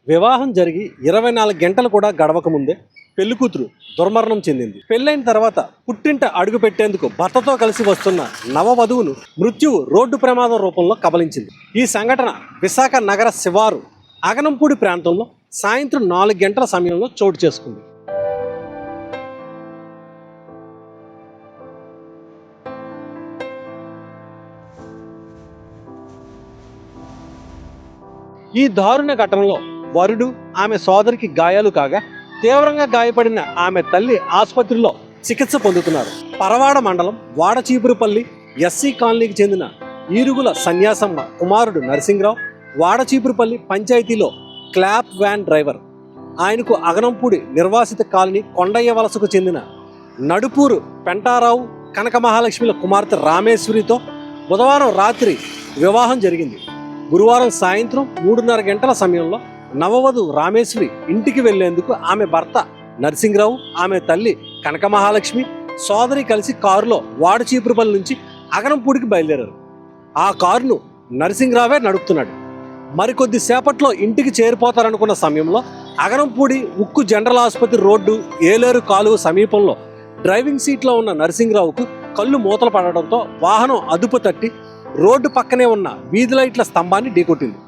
వివాహం జరిగి 24 గంటలు కూడా గడవక ముందే పెళ్లికూతురు దుర్మరణం చెందింది. పెళ్ళైన తర్వాత పుట్టింట అడుగు పెట్టేందుకు భర్తతో కలిసి వస్తున్న నవవధువును మృత్యువు రోడ్డు ప్రమాదం రూపంలో కబలించింది. ఈ సంఘటన విశాఖ నగర శివారు అగనంపూడి ప్రాంతంలో సాయంత్రం 4 గంటల సమయంలో చోటు చేసుకుంది. ఈ దారుణ ఘటనలో వరుడు ఆమె సోదరికి గాయాలు కాగా తీవ్రంగా గాయపడిన ఆమె తల్లి ఆసుపత్రిలో చికిత్స పొందుతున్నారు. పరవాడ మండలం వాడచీపురుపల్లి ఎస్సీ కాలనీకి చెందిన ఈరుగుల సన్యాసమ్మ కుమారుడు నరసింగరావు వాడచీపురుపల్లి పంచాయతీలో క్లాప్ వ్యాన్ డ్రైవర్. ఆయనకు అగనంపూడి నిర్వాసిత కాలనీ కొండయ్య వలసకు చెందిన నడుపూరు పెంటారావు కనక మహాలక్ష్మిల కుమార్తె రామేశ్వరితో బుధవారం రాత్రి వివాహం జరిగింది. గురువారం సాయంత్రం 3:30 గంటల సమయంలో నవవధు రామేశ్వరి ఇంటికి వెళ్లేందుకు ఆమె భర్త నరసింగరావు, ఆమె తల్లి కనక మహాలక్ష్మి సోదరి కలిసి కారులో వాడచీపురుపల్లి నుంచి అగనంపూడికి బయలుదేరారు. ఆ కారును నరసింగరావే నడుపుతున్నాడు. మరికొద్ది సేపట్లో ఇంటికి చేరిపోతారనుకున్న సమయంలో అగనంపూడి ఉక్కు జనరల్ ఆసుపత్రి రోడ్డు ఏలేరు కాలువ సమీపంలో డ్రైవింగ్ సీట్లో ఉన్న నరసింగరావుకు కళ్ళు మూతలు పడడంతో వాహనం అదుపు తట్టి రోడ్డు పక్కనే ఉన్న వీధి లైట్ల స్తంభాన్ని ఢీకొట్టింది.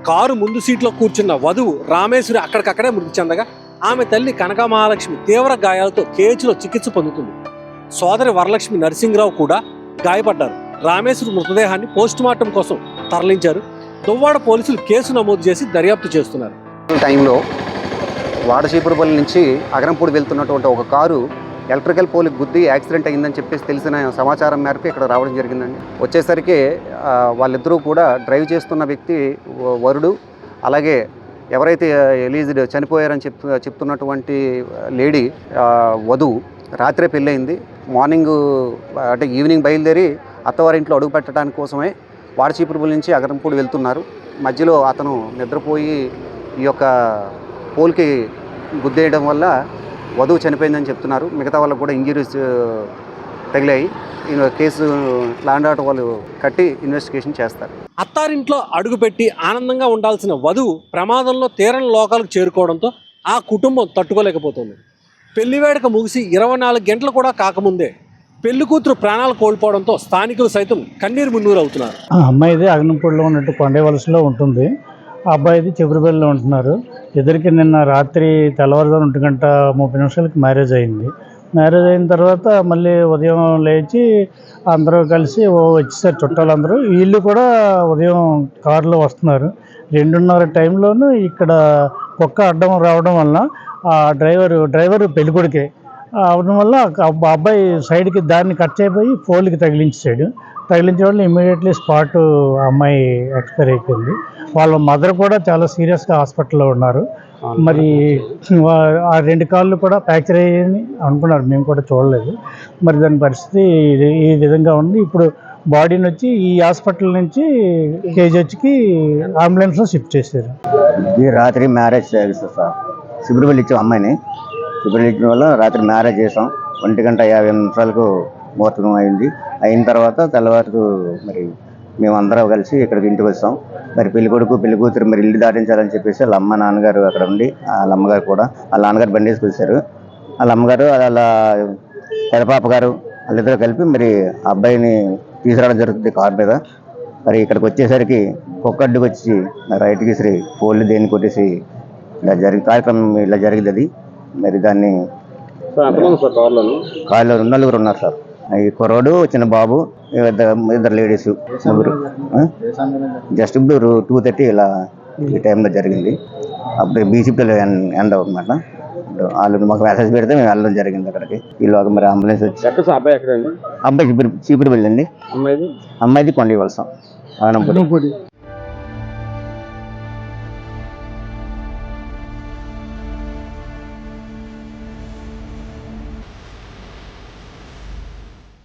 కారు ముందు సీట్లో కూర్చున్న వధువు రామేశ్వరి అక్కడికక్కడే మృతి చెందగా ఆమె తల్లి కనక మహాలక్ష్మి తీవ్ర గాయాలతో కేజీలో చికిత్స పొందుతుంది. సోదరి వరలక్ష్మి నరసింగరావు కూడా గాయపడ్డారు. రామేశ్వరి మృతదేహాన్ని పోస్టుమార్టం కోసం తరలించారు. దువ్వాడ పోలీసులు కేసు నమోదు చేసి దర్యాప్తు చేస్తున్నారు. టైంలో వాడచీపురుపల్లి నుంచి అగనంపూడి వెళ్తున్నటువంటి ఒక కారు ఎలక్ట్రికల్ పోల్కి గుద్ది యాక్సిడెంట్ అయిందని చెప్పేసి తెలిసిన సమాచారం మేరకు ఇక్కడ రావడం జరిగిందండి. వచ్చేసరికి వాళ్ళిద్దరూ కూడా డ్రైవ్ చేస్తున్న వ్యక్తి వరుడు, అలాగే ఎవరైతే ఎలీజ్డ్ చనిపోయారని చెప్తున్నటువంటి లేడీ వధువు రాత్రే పెళ్ళయింది. మార్నింగ్ అంటే ఈవినింగ్ బయలుదేరి అత్తవారింట్లో అడుగు పెట్టడానికి కోసమే వాడచీపురుపల్లి నుంచి అగనంపూడి వెళ్తున్నారు. మధ్యలో అతను నిద్రపోయి ఈ యొక్క పోల్కి గుద్దేయడం వల్ల వధువు చనిపోయిందని చెప్తున్నారు. మిగతా వాళ్ళకు కూడా ఇంజరీస్ తగిలాయి. కేసు ల్యాండ్ ఆర్డర్ వాళ్ళు కట్టి ఇన్వెస్టిగేషన్ చేస్తారు. అత్తారింట్లో అడుగుపెట్టి ఆనందంగా ఉండాల్సిన వధువు ప్రమాదంలో తీరని లోకాలకు చేరుకోవడంతో ఆ కుటుంబం తట్టుకోలేకపోతుంది. పెళ్లి వేడుక ముగిసి 24 గంటలు కూడా కాకముందే పెళ్లి కూతురు ప్రాణాలు కోల్పోవడంతో స్థానికులు సైతం కన్నీరు మున్నూరు అవుతున్నారు. అమ్మాయిది అగనంపూడిలో ఉన్నట్టు కొండవలసలో ఉంటుంది. ఆ అబ్బాయిది చిగురుపల్లిలో ఉంటున్నారు. ఇద్దరికి నిన్న రాత్రి తెల్లవారుజామున 1:30 మ్యారేజ్ అయింది. మ్యారేజ్ అయిన తర్వాత మళ్ళీ ఉదయం లేచి అందరూ కలిసి వచ్చేసారు చుట్టాలందరూ. వీళ్ళు కూడా ఉదయం కారులో వస్తున్నారు. 2:30 టైంలోనూ ఇక్కడ కుక్క అడ్డం రావడం వల్ల ఆ డ్రైవరు పెళ్ళికొడుకే అవడం వల్ల అబ్బాయి సైడ్కి దాన్ని కట్ అయిపోయి పోల్కి తగిలించాడు. తగిలించే వాళ్ళు ఇమ్మీడియట్లీ స్పాట్ అమ్మాయి ఎక్స్పైర్ అయిపోయింది. వాళ్ళ మదర్ కూడా చాలా సీరియస్గా హాస్పిటల్లో ఉన్నారు. మరి ఆ 2 కాళ్ళు కూడా ఫ్రాక్చర్ అయ్యాయని అనుకున్నారు, మేము కూడా చూడలేదు. మరి దాని పరిస్థితి ఈ విధంగా ఉంది. ఇప్పుడు బాడీని వచ్చి ఈ హాస్పిటల్ నుంచి కేజీహెచ్కి అంబులెన్స్లో షిఫ్ట్ చేశారు. ఈ రాత్రి మ్యారేజ్ చేయాలి సార్. శిబిరపల్లి ఇచ్చాం అమ్మాయిని. శిబిరపల్లి ఇచ్చిన వల్ల రాత్రి మ్యారేజ్ చేసాం. 1:50 ముహూర్తం అయింది. అయిన తర్వాత తెల్లవారుకు మరి మేమందరం కలిసి ఇక్కడికి ఇంటికి వచ్చాం. మరి పెళ్లి కొడుకు పెళ్లి కూతురు మరి ఇల్లు దాటించాలని చెప్పేసి వాళ్ళ అమ్మ నాన్నగారు అక్కడ ఉండి, వాళ్ళ అమ్మగారు కూడా వాళ్ళ నాన్నగారు బండి వేసుకొచ్చారు. వాళ్ళ అమ్మగారు వాళ్ళ పెదపాప గారు వాళ్ళిద్దరూ కలిపి మరి అబ్బాయిని తీసుకురావడం జరుగుతుంది కారు మీద. మరి ఇక్కడికి వచ్చేసరికి కుక్కడ్డుకు వచ్చి రైట్కి విసిరి పోల్ని దేన్ని కొట్టేసి ఇలా కార్యక్రమం ఇలా జరిగింది. అది మరి దాన్ని కారులో 4 ఉన్నారు సార్. ఈ కుర్రోడు, చిన్న బాబు, ఇద్దరు లేడీస్, ముగ్గురు. జస్ట్ ఇప్పుడు 2:30 ఇలా ఈ టైంలో జరిగింది. అప్పుడు బీసీపీలో ఎండ్ అనమాట. వాళ్ళు మాకు మెసేజ్ పెడితే మేము వెళ్ళడం జరిగింది అక్కడికి. ఈలోగా మరి అంబులెన్స్ వచ్చి అబ్బాయి చీపురుపల్లి అండి. అమ్మాయిది కొండవలస.